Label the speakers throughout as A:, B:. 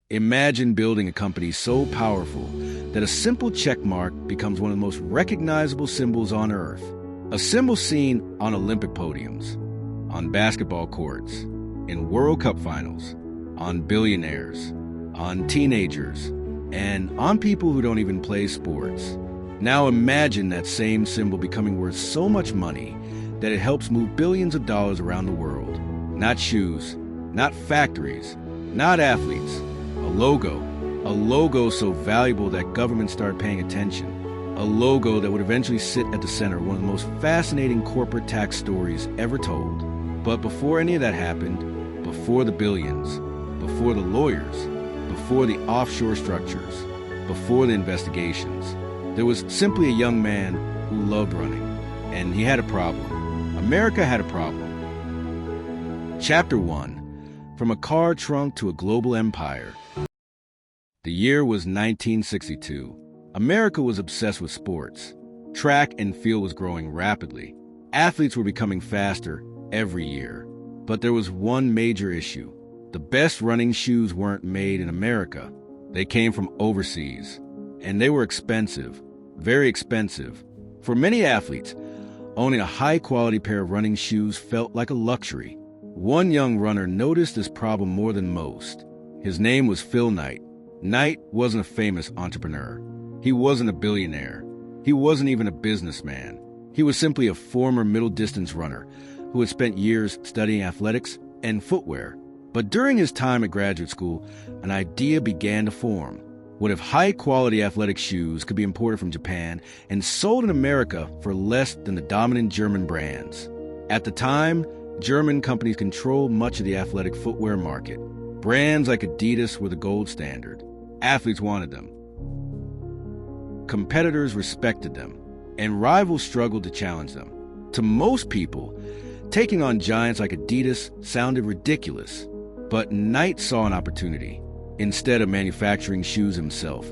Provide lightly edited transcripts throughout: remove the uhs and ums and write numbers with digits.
A: Imagine building a company so powerful that a simple check mark becomes one of the most recognizable symbols on Earth. A symbol seen on Olympic podiums, on basketball courts, in World Cup finals, on billionaires, on teenagers, and on people who don't even play sports. Now imagine that same symbol becoming worth so much money that it helps move billions of dollars around the world. Not shoes, not factories, not athletes. A logo so valuable that governments started paying attention. A logo that would eventually sit at the center of one of the most fascinating corporate tax stories ever told. But before any of that happened, before the billions, before the lawyers, before the offshore structures, before the investigations, there was simply a young man who loved running, and he had a problem. America had a problem. Chapter 1. From a car trunk to a global empire. The year was 1962. America was obsessed with sports. Track and field was growing rapidly. Athletes were becoming faster every year. But there was one major issue. The best running shoes weren't made in America. They came from overseas. And they were expensive, very expensive. For many athletes, owning a high-quality pair of running shoes felt like a luxury. One young runner noticed this problem more than most. His name was Phil Knight. Knight wasn't a famous entrepreneur. He wasn't a billionaire. He wasn't even a businessman. He was simply a former middle-distance runner who had spent years studying athletics and footwear. But during his time at graduate school, an idea began to form. What if high-quality athletic shoes could be imported from Japan and sold in America for less than the dominant German brands? At the time, German companies controlled much of the athletic footwear market. Brands like Adidas were the gold standard. Athletes wanted them. Competitors respected them, and rivals struggled to challenge them. To most people, taking on giants like Adidas sounded ridiculous, but Knight saw an opportunity. Instead of manufacturing shoes himself,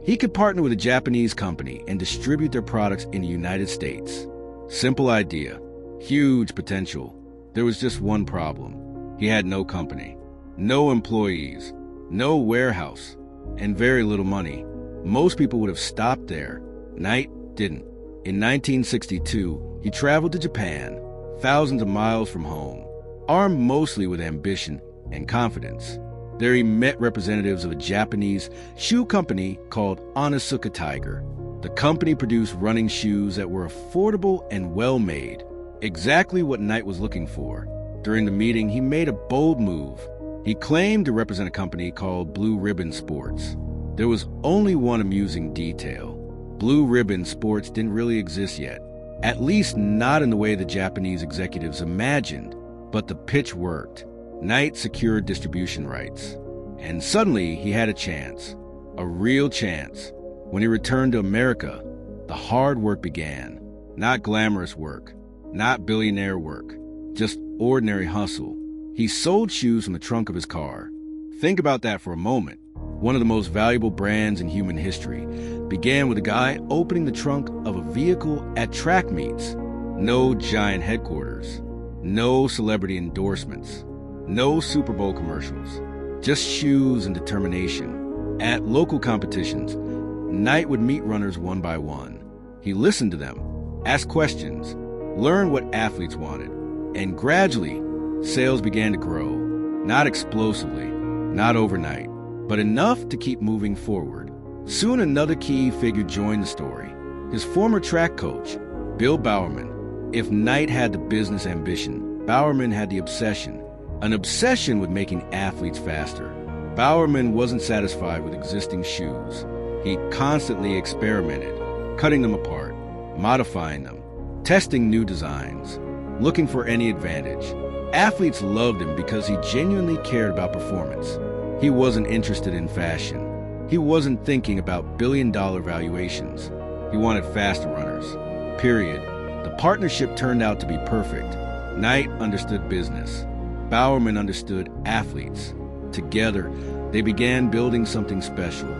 A: he could partner with a Japanese company and distribute their products in the United States. Simple idea, huge potential. There was just one problem. He had no company, no employees, no warehouse, and very little money. Most people would have stopped there. Knight didn't. In 1962, he traveled to Japan, thousands of miles from home, armed mostly with ambition and confidence. There he met representatives of a Japanese shoe company called Onitsuka Tiger. The company produced running shoes that were affordable and well-made, exactly what Knight was looking for. During the meeting, he made a bold move. He claimed to represent a company called Blue Ribbon Sports. There was only one amusing detail. Blue Ribbon Sports didn't really exist yet, at least not in the way the Japanese executives imagined. But the pitch worked. Knight secured distribution rights. And suddenly he had a chance, a real chance. When he returned to America, the hard work began. Not glamorous work, not billionaire work, just ordinary hustle. He sold shoes from the trunk of his car. Think about that for a moment. One of the most valuable brands in human history began with a guy opening the trunk of a vehicle at track meets. No giant headquarters, no celebrity endorsements, no Super Bowl commercials, just shoes and determination. At local competitions, Knight would meet runners one by one. He listened to them, asked questions, learned what athletes wanted, and gradually, sales began to grow. Not explosively, not overnight, but enough to keep moving forward. Soon another key figure joined the story, his former track coach, Bill Bowerman. If Knight had the business ambition, Bowerman had the obsession, an obsession with making athletes faster. Bowerman wasn't satisfied with existing shoes. He constantly experimented, cutting them apart, modifying them, testing new designs, looking for any advantage. Athletes loved him because he genuinely cared about performance. He wasn't interested in fashion. He wasn't thinking about billion-dollar valuations. He wanted faster runners. Period. The partnership turned out to be perfect. Knight understood business. Bowerman understood athletes. Together, they began building something special.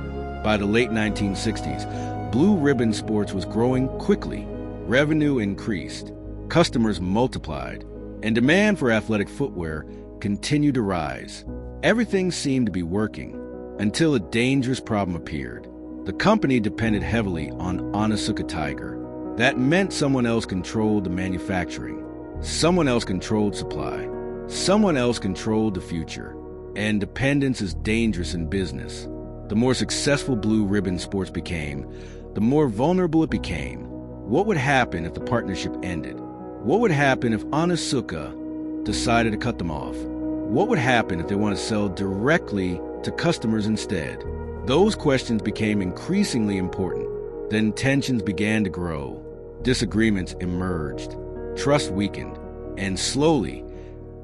A: By the late 1960s, Blue Ribbon Sports was growing quickly. Revenue increased, customers multiplied, and demand for athletic footwear continued to rise. Everything seemed to be working. until a dangerous problem appeared. The company depended heavily on Onitsuka Tiger. That meant someone else controlled the manufacturing. Someone else controlled supply. Someone else controlled the future. And dependence is dangerous in business. The more successful Blue Ribbon sports became, the more vulnerable it became. What would happen if the partnership ended? What would happen if Onitsuka decided to cut them off? What would happen if they want to sell directly to customers instead? Those questions became increasingly important. Then tensions began to grow. Disagreements emerged. Trust weakened. And slowly,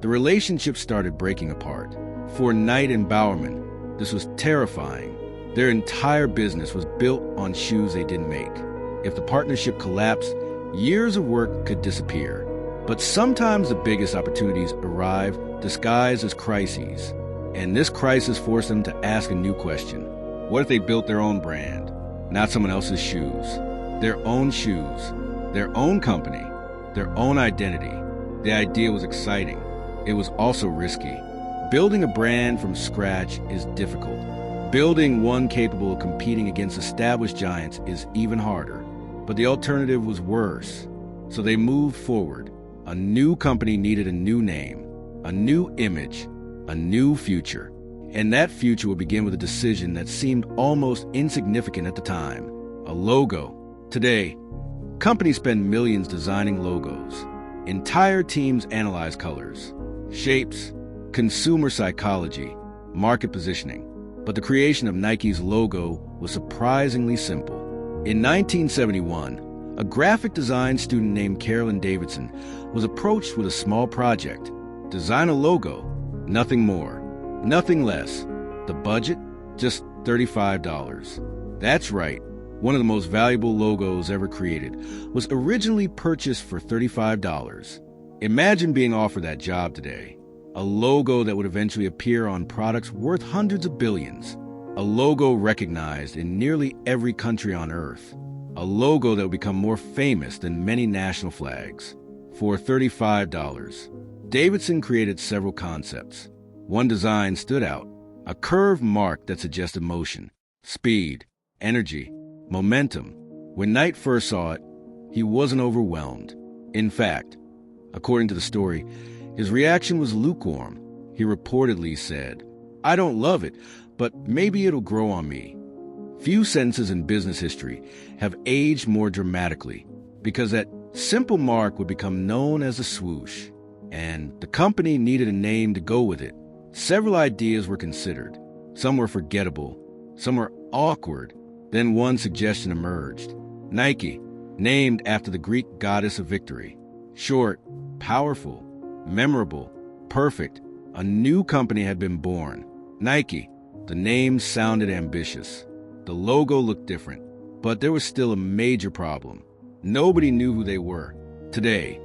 A: the relationship started breaking apart. For Knight and Bowerman, this was terrifying. Their entire business was built on shoes they didn't make. If the partnership collapsed, years of work could disappear. But sometimes the biggest opportunities arrive disguised as crises. And this crisis forced them to ask a new question. What if they built their own brand? Not someone else's shoes. Their own shoes. Their own company. Their own identity. The idea was exciting. It was also risky. Building a brand from scratch is difficult. Building one capable of competing against established giants is even harder. But the alternative was worse. So they moved forward. A new company needed a new name, a new image, a new future. And that future would begin with a decision that seemed almost insignificant at the time. A logo. Today, companies spend millions designing logos. Entire teams analyze colors, shapes, consumer psychology, market positioning. But the creation of Nike's logo was surprisingly simple. In 1971, a graphic design student named Carolyn Davidson was approached with a small project. Design a logo, nothing more, nothing less. The budget? Just $35. That's right, one of the most valuable logos ever created was originally purchased for $35. Imagine being offered that job today. A logo that would eventually appear on products worth hundreds of billions. A logo recognized in nearly every country on Earth. A logo that would become more famous than many national flags. For $35, Davidson created several concepts. One design stood out. A curved mark that suggested motion, speed, energy, momentum. When Knight first saw it, he wasn't overwhelmed. In fact, according to the story, his reaction was lukewarm. He reportedly said, "I don't love it, but maybe it'll grow on me." Few sentences in business history have aged more dramatically because that simple mark would become known as the swoosh, and the company needed a name to go with it. Several ideas were considered. Some were forgettable, some were awkward. Then one suggestion emerged. Nike, named after the Greek goddess of victory. Short, powerful, memorable, perfect. A new company had been born. Nike. The name sounded ambitious. The logo looked different, but there was still a major problem. Nobody knew who they were. Today,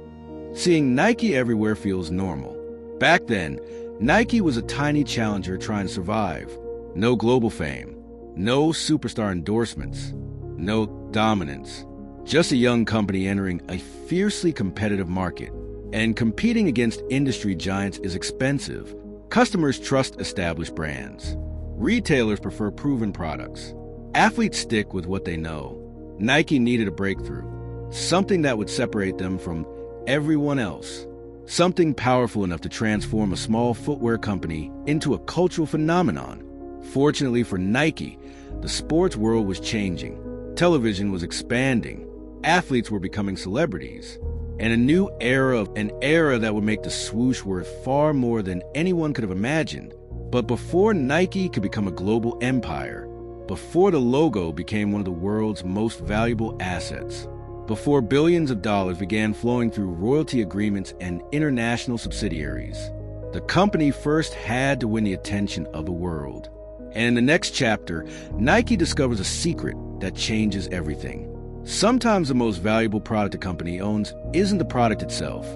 A: seeing Nike everywhere feels normal. Back then, Nike was a tiny challenger trying to survive. No global fame, no superstar endorsements, no dominance. Just a young company entering a fiercely competitive market. And competing against industry giants is expensive. Customers trust established brands. Retailers prefer proven products. Athletes stick with what they know. Nike needed a breakthrough, something that would separate them from everyone else, something powerful enough to transform a small footwear company into a cultural phenomenon. Fortunately for Nike, the sports world was changing. Television was expanding. Athletes were becoming celebrities. And a new era, an era that would make the swoosh worth far more than anyone could have imagined. But before Nike could become a global empire, before the logo became one of the world's most valuable assets, before billions of dollars began flowing through royalty agreements and international subsidiaries, the company first had to win the attention of the world. And in the next chapter, Nike discovers a secret that changes everything. Sometimes the most valuable product a company owns isn't the product itself,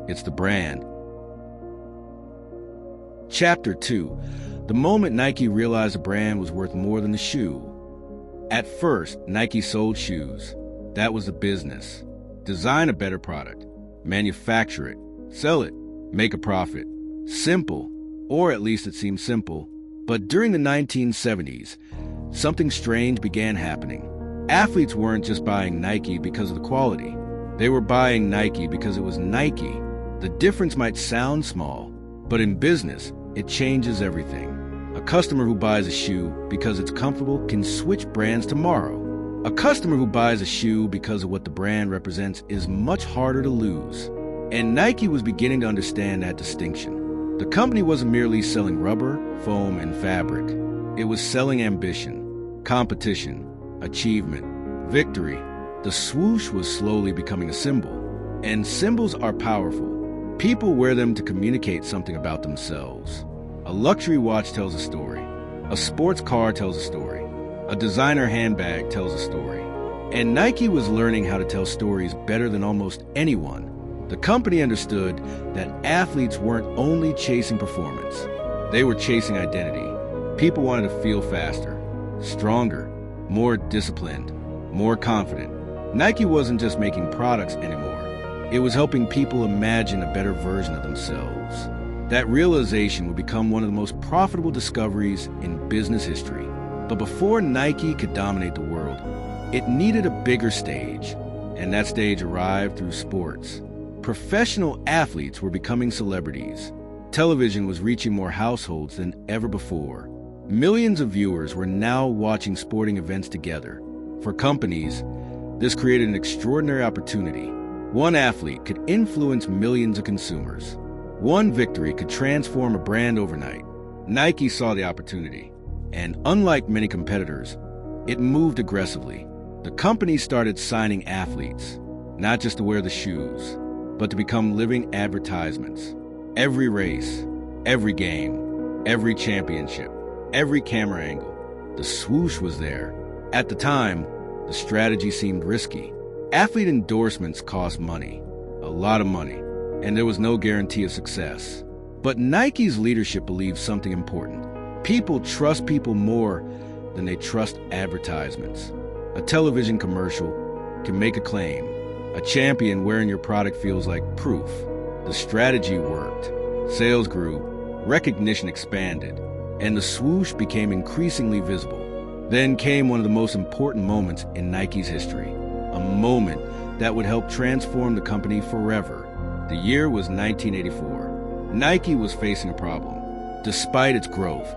A: it's the brand. Chapter 2. The moment Nike realized the brand was worth more than the shoe. At first, Nike sold shoes. That was the business. Design a better product. Manufacture it. Sell it. Make a profit. Simple, or at least it seemed simple. But during the 1970s, something strange began happening. Athletes weren't just buying Nike because of the quality. They were buying Nike because it was Nike. The difference might sound small, but in business, it changes everything. A customer who buys a shoe because it's comfortable can switch brands tomorrow. A customer who buys a shoe because of what the brand represents is much harder to lose. And Nike was beginning to understand that distinction. The company wasn't merely selling rubber, foam, and fabric. It was selling ambition, competition, achievement, victory. The swoosh was slowly becoming a symbol. And symbols are powerful. People wear them to communicate something about themselves. A luxury watch tells a story. A sports car tells a story. A designer handbag tells a story. And Nike was learning how to tell stories better than almost anyone. The company understood that athletes weren't only chasing performance. They were chasing identity. People wanted to feel faster, stronger, more disciplined, more confident. Nike wasn't just making products anymore. It was helping people imagine a better version of themselves. That realization would become one of the most profitable discoveries in business history. But before Nike could dominate the world, it needed a bigger stage, and that stage arrived through sports. Professional athletes were becoming celebrities. Television was reaching more households than ever before. Millions of viewers were now watching sporting events together. For companies, this created an extraordinary opportunity. One athlete could influence millions of consumers. One victory could transform a brand overnight. Nike saw the opportunity. And unlike many competitors, it moved aggressively. The company started signing athletes, not just to wear the shoes, but to become living advertisements. Every race, every game, every championship, every camera angle, the swoosh was there. At the time, the strategy seemed risky. Athlete endorsements cost money, a lot of money, and there was no guarantee of success. But Nike's leadership believed something important. People trust people more than they trust advertisements. A television commercial can make a claim. A champion wearing your product feels like proof. The strategy worked. Sales grew, recognition expanded, and the swoosh became increasingly visible. Then came one of the most important moments in Nike's history, a moment that would help transform the company forever. The year was 1984. Nike was facing a problem. Despite its growth,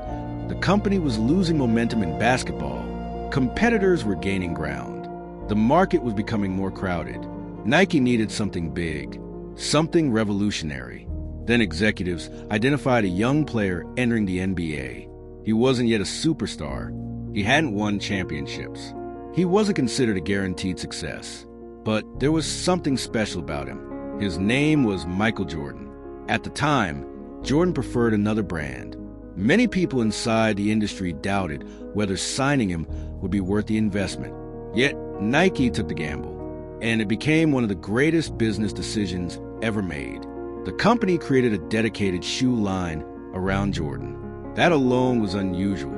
A: the company was losing momentum in basketball. Competitors were gaining ground. The market was becoming more crowded. Nike needed something big, something revolutionary. Then executives identified a young player entering the NBA. He wasn't yet a superstar. He hadn't won championships. He wasn't considered a guaranteed success. But there was something special about him. His name was Michael Jordan. At the time, Jordan preferred another brand. Many people inside the industry doubted whether signing him would be worth the investment. Yet, Nike took the gamble, and it became one of the greatest business decisions ever made. The company created a dedicated shoe line around Jordan. That alone was unusual.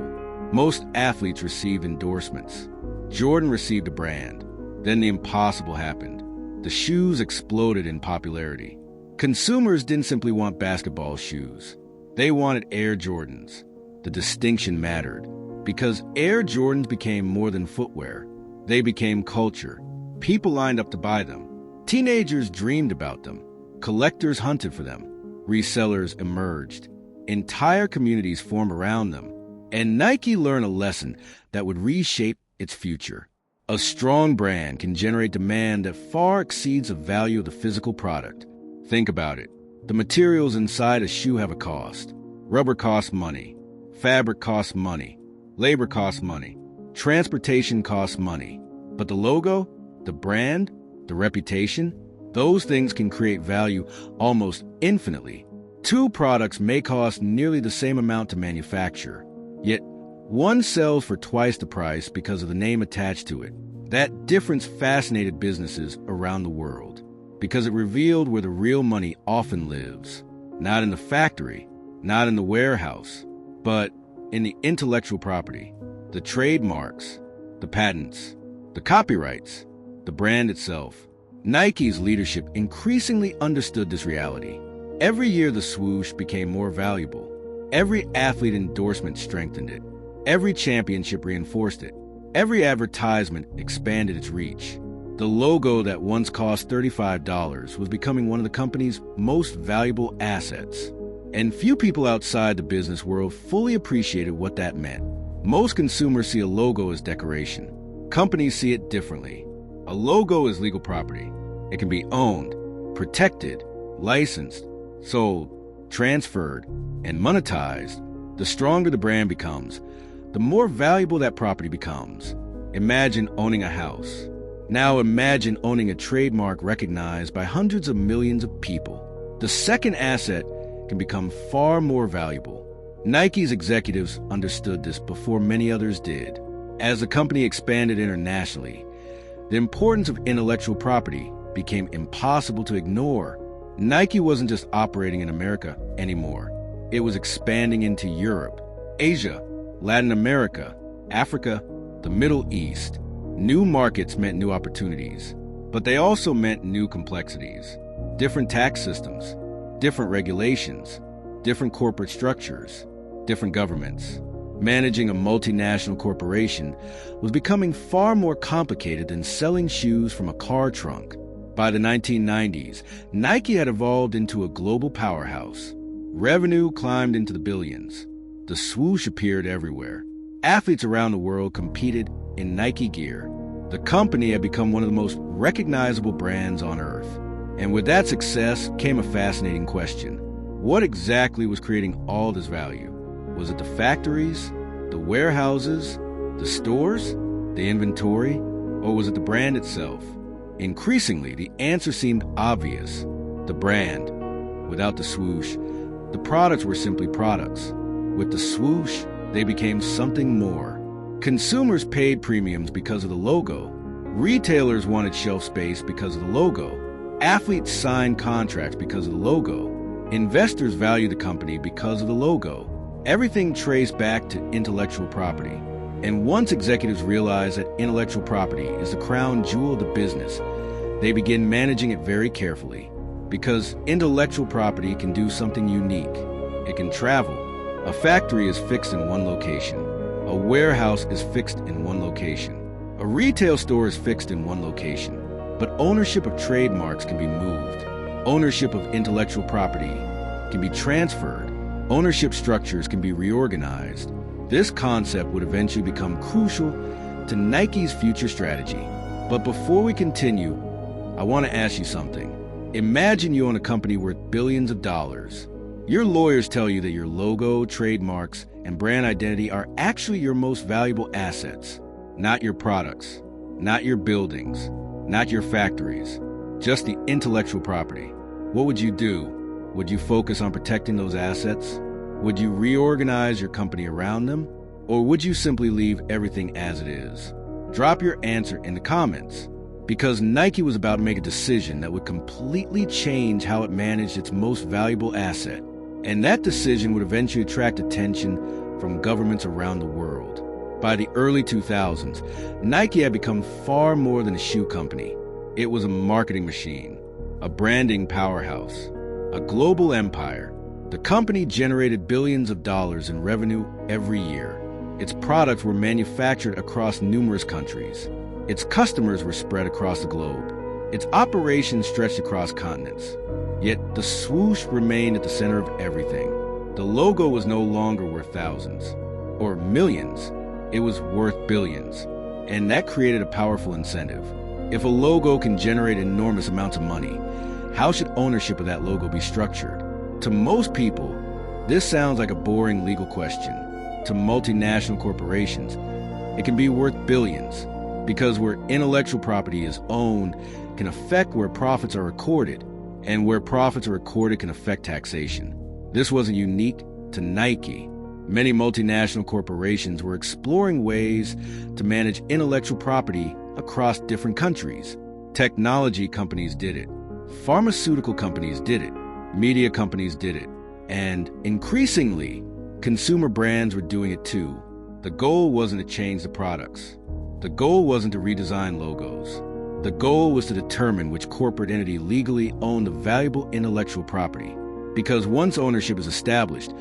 A: Most athletes received endorsements. Jordan received a brand. Then the impossible happened. The shoes exploded in popularity. Consumers didn't simply want basketball shoes. They wanted Air Jordans. The distinction mattered, because Air Jordans became more than footwear. They became culture. People lined up to buy them. Teenagers dreamed about them. Collectors hunted for them. Resellers emerged. Entire communities formed around them. And Nike learned a lesson that would reshape its future. A strong brand can generate demand that far exceeds the value of the physical product. Think about it. The materials inside a shoe have a cost. Rubber costs money. Fabric costs money. Labor costs money. Transportation costs money. But the logo, the brand, the reputation, those things can create value almost infinitely. Two products may cost nearly the same amount to manufacture, yet one sells for twice the price because of the name attached to it. That difference fascinated businesses around the world, because it revealed where the real money often lives. Not in the factory, not in the warehouse, but in the intellectual property, the trademarks, the patents, the copyrights, the brand itself. Nike's leadership increasingly understood this reality. Every year the swoosh became more valuable. Every athlete endorsement strengthened it. Every championship reinforced it. Every advertisement expanded its reach. The logo that once cost $35 was becoming one of the company's most valuable assets. And few people outside the business world fully appreciated what that meant. Most consumers see a logo as decoration. Companies see it differently. A logo is legal property. It can be owned, protected, licensed, sold, transferred, and monetized. The stronger the brand becomes, the more valuable that property becomes. Imagine owning a house. Now imagine owning a trademark recognized by hundreds of millions of people. The second asset can become far more valuable. Nike's executives understood this before many others did. As the company expanded internationally, the importance of intellectual property became impossible to ignore. Nike wasn't just operating in America anymore. It was expanding into Europe, Asia, Latin America, Africa, the Middle East. New markets meant new opportunities, but they also meant new complexities. Different tax systems, different regulations, different corporate structures, different governments. Managing a multinational corporation was becoming far more complicated than selling shoes from a car trunk. By the 1990s, Nike had evolved into a global powerhouse. Revenue climbed into the billions. The swoosh appeared everywhere. Athletes around the world competed in Nike gear. The company had become one of the most recognizable brands on earth. And with that success came a fascinating question. What exactly was creating all this value? Was it the factories, the warehouses, the stores, the inventory, or was it the brand itself? Increasingly, the answer seemed obvious. The brand. Without the swoosh, the products were simply products. With the swoosh, they became something more. Consumers paid premiums because of the logo. Retailers wanted shelf space because of the logo. Athletes signed contracts because of the logo. Investors valued the company because of the logo. Everything traced back to intellectual property. And once executives realized that intellectual property is the crown jewel of the business, they begin managing it very carefully. Because intellectual property can do something unique. It can travel. A factory is fixed in one location. A warehouse is fixed in one location. A retail store is fixed in one location. But ownership of trademarks can be moved. Ownership of intellectual property can be transferred. Ownership structures can be reorganized. This concept would eventually become crucial to Nike's future strategy. But before we continue, I want to ask you something. Imagine you own a company worth billions of dollars. Your lawyers tell you that your logo, trademarks, and brand identity are actually your most valuable assets. Not your products, not your buildings, not your factories, just the intellectual property. What would you do? Would you focus on protecting those assets? Would you reorganize your company around them? Or would you simply leave everything as it is? Drop your answer in the comments. Because Nike was about to make a decision that would completely change how it managed its most valuable asset. And that decision would eventually attract attention from governments around the world. By the early 2000s, Nike had become far more than a shoe company. It was a marketing machine, a branding powerhouse, a global empire. The company generated billions of dollars in revenue every year. Its products were manufactured across numerous countries. Its customers were spread across the globe. Its operations stretched across continents. Yet the swoosh remained at the center of everything. The logo was no longer worth thousands or millions. It was worth billions. And that created a powerful incentive. If a logo can generate enormous amounts of money, how should ownership of that logo be structured? To most people, this sounds like a boring legal question. To multinational corporations, it can be worth billions, because where intellectual property is owned can affect where profits are recorded, and where profits are recorded can affect taxation. This wasn't unique to Nike. Many multinational corporations were exploring ways to manage intellectual property across different countries. Technology companies did it. Pharmaceutical companies did it. Media companies did it. And increasingly, consumer brands were doing it too. The goal wasn't to change the products. The goal wasn't to redesign logos. The goal was to determine which corporate entity legally owned the valuable intellectual property. Because once ownership is established,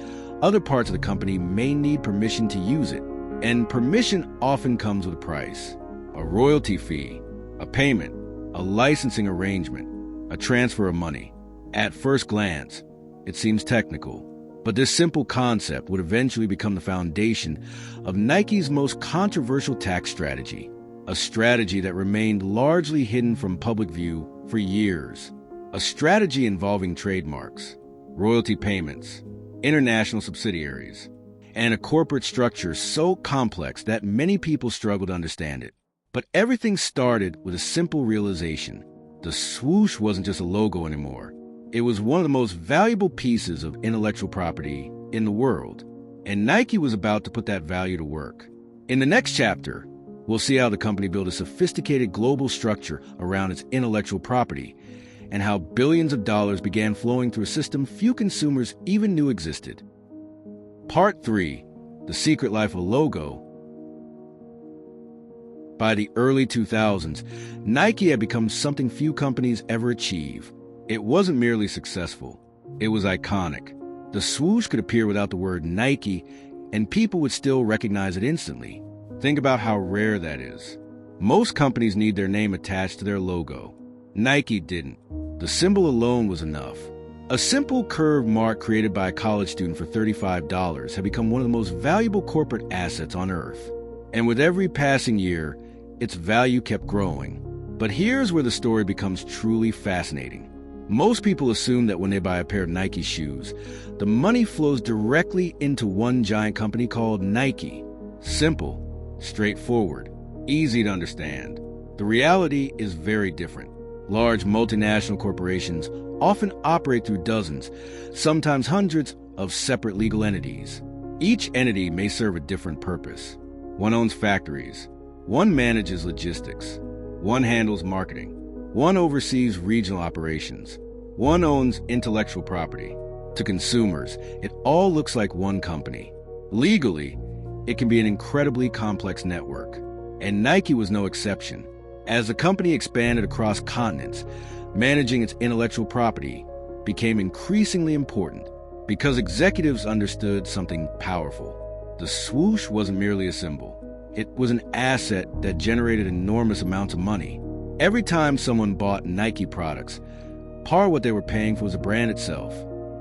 A: Other parts of the company may need permission to use it, and permission often comes with a price: a royalty fee, a payment, a licensing arrangement, a transfer of money. At first glance, it seems technical, but this simple concept would eventually become the foundation of Nike's most controversial tax strategy, a strategy that remained largely hidden from public view for years. A strategy involving trademarks, royalty payments, international subsidiaries, and a corporate structure so complex that many people struggle to understand it. But everything started with a simple realization. The swoosh wasn't just a logo anymore. It was one of the most valuable pieces of intellectual property in the world, and Nike was about to put that value to work. In the next chapter, we'll see how the company built a sophisticated global structure around its intellectual property, and how billions of dollars began flowing through a system few consumers even knew existed. Part 3. The Secret Life of a Logo. By the early 2000s, Nike had become something few companies ever achieve. It wasn't merely successful, it was iconic. The swoosh could appear without the word Nike, and people would still recognize it instantly. Think about how rare that is. Most companies need their name attached to their logo. Nike didn't. The symbol alone was enough. A simple curved mark created by a college student for $35 had become one of the most valuable corporate assets on earth. And with every passing year, its value kept growing. But here's where the story becomes truly fascinating. Most people assume that when they buy a pair of Nike shoes, the money flows directly into one giant company called Nike. Simple, straightforward, easy to understand. The reality is very different. Large multinational corporations often operate through dozens, sometimes hundreds, of separate legal entities. Each entity may serve a different purpose. One owns factories. One manages logistics. One handles marketing. One oversees regional operations. One owns intellectual property. To consumers, it all looks like one company. Legally, it can be an incredibly complex network, and Nike was no exception. As the company expanded across continents, managing its intellectual property became increasingly important because executives understood something powerful. The swoosh wasn't merely a symbol. It was an asset that generated enormous amounts of money. Every time someone bought Nike products, part of what they were paying for was the brand itself,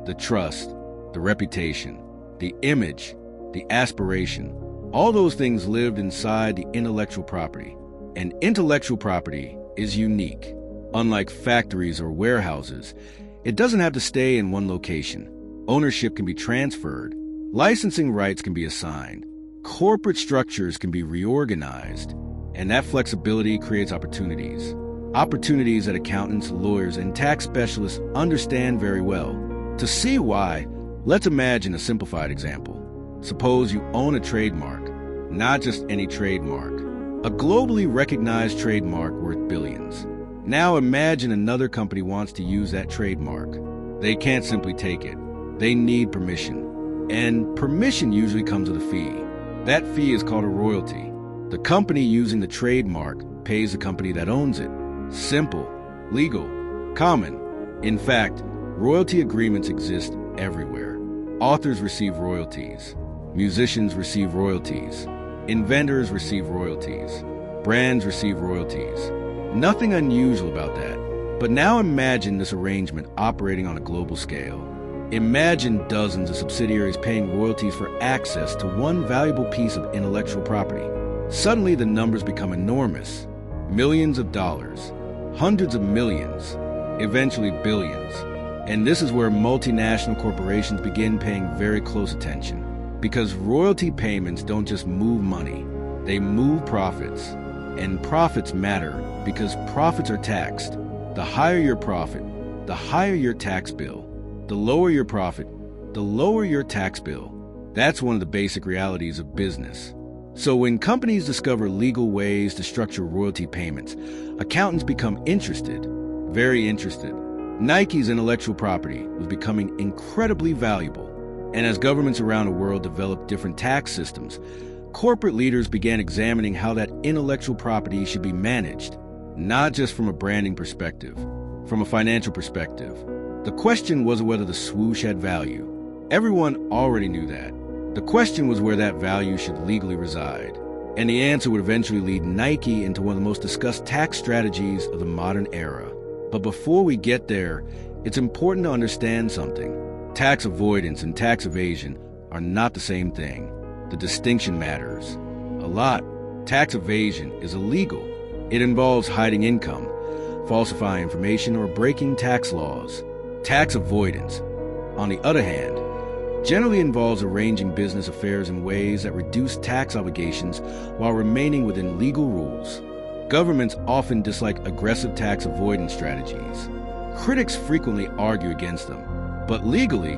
A: the trust, the reputation, the image, the aspiration. All those things lived inside the intellectual property. And intellectual property is unique. Unlike factories or warehouses, it doesn't have to stay in one location. Ownership can be transferred. Licensing rights can be assigned. Corporate structures can be reorganized. And that flexibility creates opportunities. Opportunities that accountants, lawyers, and tax specialists understand very well. To see why, let's imagine a simplified example. Suppose you own a trademark, not just any trademark. A globally recognized trademark worth billions. Now imagine another company wants to use that trademark. They can't simply take it. They need permission. And permission usually comes with a fee. That fee is called a royalty. The company using the trademark pays the company that owns it. Simple, legal, common. In fact, royalty agreements exist everywhere. Authors receive royalties. Musicians receive royalties. Inventors receive royalties. Brands receive royalties. Nothing unusual about that. But now imagine this arrangement operating on a global scale. Imagine dozens of subsidiaries paying royalties for access to one valuable piece of intellectual property. Suddenly the numbers become enormous. Millions of dollars, hundreds of millions, eventually billions. And this is where multinational corporations begin paying very close attention. Because royalty payments don't just move money, they move profits. And profits matter because profits are taxed. The higher your profit, the higher your tax bill. The lower your profit, the lower your tax bill. That's one of the basic realities of business. So when companies discover legal ways to structure royalty payments, accountants become interested, very interested. Nike's intellectual property was becoming incredibly valuable. And as governments around the world developed different tax systems, corporate leaders began examining how that intellectual property should be managed, not just from a branding perspective, from a financial perspective. The question wasn't whether the swoosh had value. Everyone already knew that. The question was where that value should legally reside. And the answer would eventually lead Nike into one of the most discussed tax strategies of the modern era. But before we get there, it's important to understand something. Tax avoidance and tax evasion are not the same thing. The distinction matters a lot. Tax evasion is illegal. It involves hiding income, falsifying information, or breaking tax laws. Tax avoidance, on the other hand, generally involves arranging business affairs in ways that reduce tax obligations while remaining within legal rules. Governments often dislike aggressive tax avoidance strategies. Critics frequently argue against them, but legally,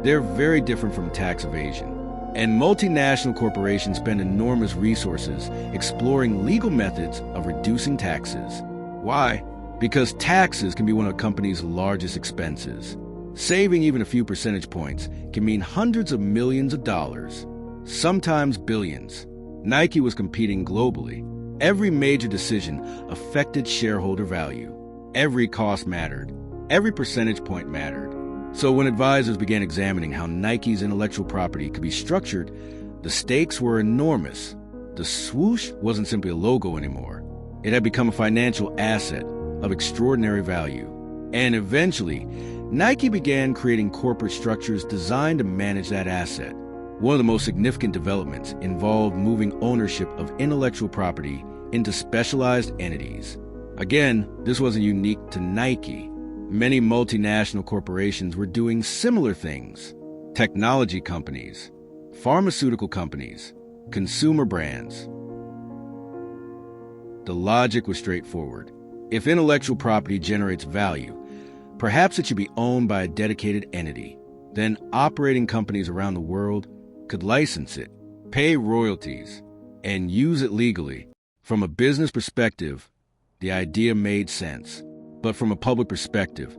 A: they're very different from tax evasion. And multinational corporations spend enormous resources exploring legal methods of reducing taxes. Why? Because taxes can be one of a company's largest expenses. Saving even a few percentage points can mean hundreds of millions of dollars, sometimes billions. Nike was competing globally. Every major decision affected shareholder value. Every cost mattered. Every percentage point mattered. So when advisors began examining how Nike's intellectual property could be structured, the stakes were enormous. The swoosh wasn't simply a logo anymore. It had become a financial asset of extraordinary value. And eventually, Nike began creating corporate structures designed to manage that asset. One of the most significant developments involved moving ownership of intellectual property into specialized entities. Again, this wasn't unique to Nike. Many multinational corporations were doing similar things. Technology companies, pharmaceutical companies, consumer brands. The logic was straightforward. If intellectual property generates value, perhaps it should be owned by a dedicated entity. Then operating companies around the world could license it, pay royalties, and use it legally. From a business perspective, the idea made sense. But from a public perspective,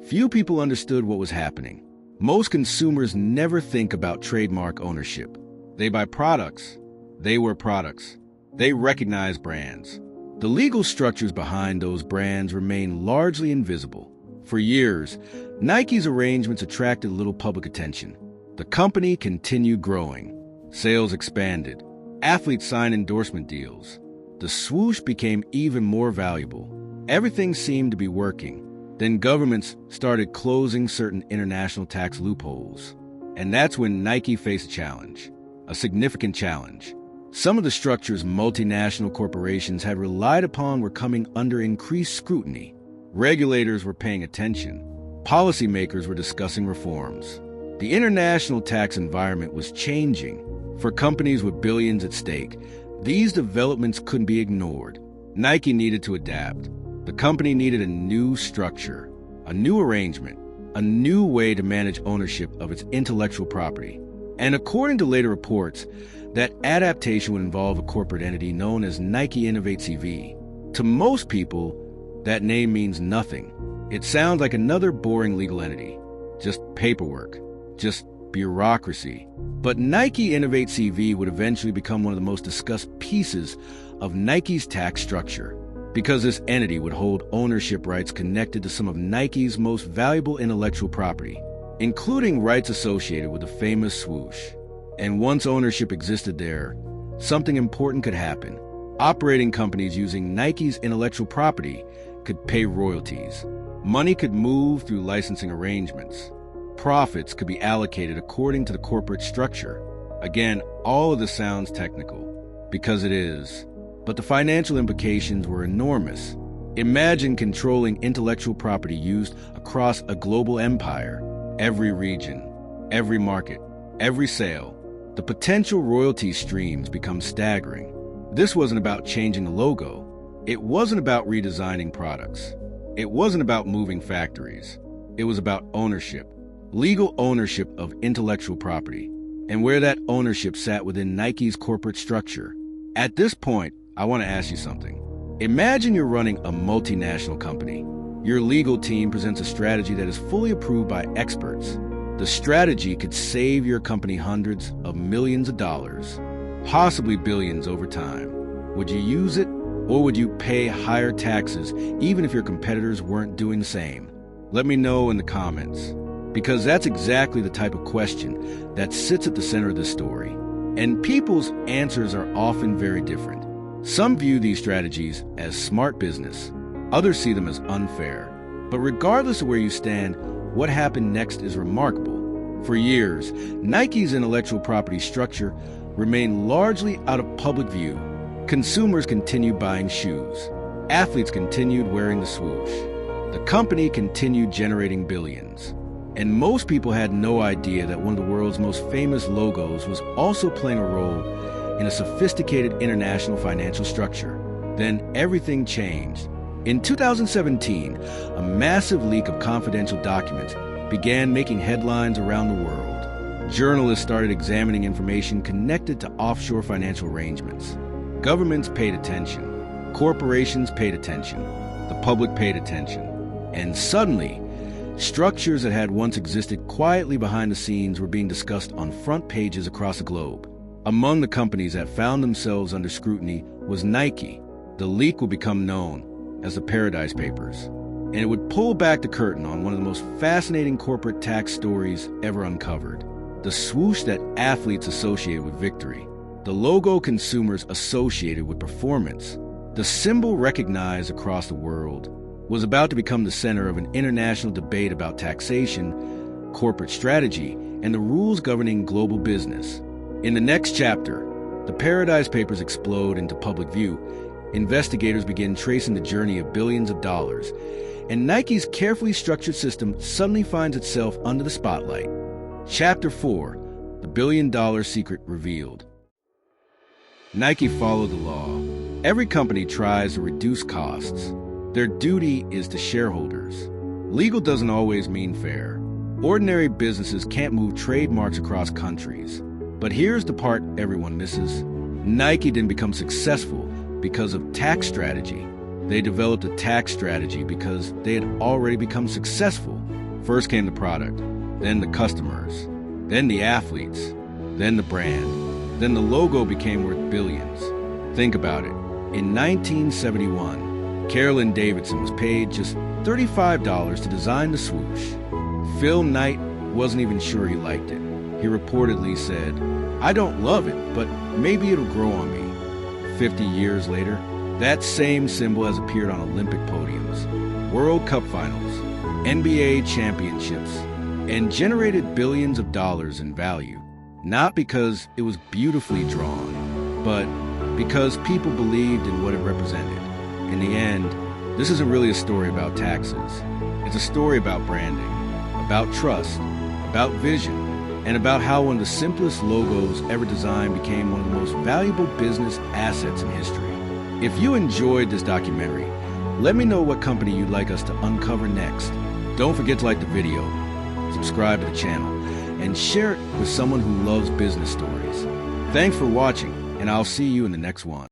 A: few people understood what was happening. Most consumers never think about trademark ownership. They buy products. They wear products. They recognize brands. The legal structures behind those brands remain largely invisible. For years, Nike's arrangements attracted little public attention. The company continued growing. Sales expanded. Athletes signed endorsement deals. The swoosh became even more valuable. Everything seemed to be working. Then governments started closing certain international tax loopholes. And that's when Nike faced a challenge, a significant challenge. Some of the structures multinational corporations had relied upon were coming under increased scrutiny. Regulators were paying attention. Policymakers were discussing reforms. The international tax environment was changing. For companies with billions at stake, these developments couldn't be ignored. Nike needed to adapt. The company needed a new structure, a new arrangement, a new way to manage ownership of its intellectual property. And according to later reports, that adaptation would involve a corporate entity known as Nike Innovates EV. To most people, that name means nothing. It sounds like another boring legal entity, just paperwork, just bureaucracy. But Nike Innovates EV would eventually become one of the most discussed pieces of Nike's tax structure, because this entity would hold ownership rights connected to some of Nike's most valuable intellectual property, including rights associated with the famous swoosh. And once ownership existed there, something important could happen. Operating companies using Nike's intellectual property could pay royalties. Money could move through licensing arrangements. Profits could be allocated according to the corporate structure. Again, all of this sounds technical, because it is. But the financial implications were enormous. Imagine controlling intellectual property used across a global empire. Every region, every market, every sale. The potential royalty streams become staggering. This wasn't about changing the logo. It wasn't about redesigning products. It wasn't about moving factories. It was about ownership, legal ownership of intellectual property, and where that ownership sat within Nike's corporate structure. At this point, I want to ask you something. Imagine you're running a multinational company. Your legal team presents a strategy that is fully approved by experts. The strategy could save your company hundreds of millions of dollars, possibly billions over time. Would you use it, or would you pay higher taxes even if your competitors weren't doing the same? Let me know in the comments. because that's exactly the type of question that sits at the center of this story. And people's answers are often very different. Some view these strategies as smart business, others see them as unfair. But regardless of where you stand, what happened next is remarkable. For years, Nike's intellectual property structure remained largely out of public view. Consumers continued buying shoes. Athletes continued wearing the swoosh. The company continued generating billions. And most people had no idea that one of the world's most famous logos was also playing a role in a sophisticated international financial structure. Then everything changed. In 2017, a massive leak of confidential documents began making headlines around the world. Journalists started examining information connected to offshore financial arrangements. Governments paid attention. Corporations paid attention. The public paid attention. And suddenly, structures that had once existed quietly behind the scenes were being discussed on front pages across the globe. Among the companies that found themselves under scrutiny was Nike. The leak would become known as the Paradise Papers, and it would pull back the curtain on one of the most fascinating corporate tax stories ever uncovered. The swoosh that athletes associated with victory, the logo consumers associated with performance, the symbol recognized across the world, was about to become the center of an international debate about taxation, corporate strategy, and the rules governing global business. In the next chapter, the Paradise Papers explode into public view. Investigators begin tracing the journey of billions of dollars, and Nike's carefully structured system suddenly finds itself under the spotlight. Chapter 4, The Billion-Dollar Secret Revealed. Nike followed the law. Every company tries to reduce costs. Their duty is to shareholders. Legal doesn't always mean fair. Ordinary businesses can't move trademarks across countries. But here's the part everyone misses. Nike didn't become successful because of tax strategy. They developed a tax strategy because they had already become successful. First came the product, then the customers, then the athletes, then the brand, then the logo became worth billions. Think about it. In 1971, Carolyn Davidson was paid just $35 to design the swoosh. Phil Knight wasn't even sure he liked it. He reportedly said, "I don't love it, but maybe it'll grow on me." 50 years later, that same symbol has appeared on Olympic podiums, World Cup finals, NBA championships, and generated billions of dollars in value. Not because it was beautifully drawn, but because people believed in what it represented. In the end, this isn't really a story about taxes. It's a story about branding, about trust, about vision, and about how one of the simplest logos ever designed became one of the most valuable business assets in history. If you enjoyed this documentary, let me know what company you'd like us to uncover next. Don't forget to like the video, subscribe to the channel, and share it with someone who loves business stories. Thanks for watching, and I'll see you in the next one.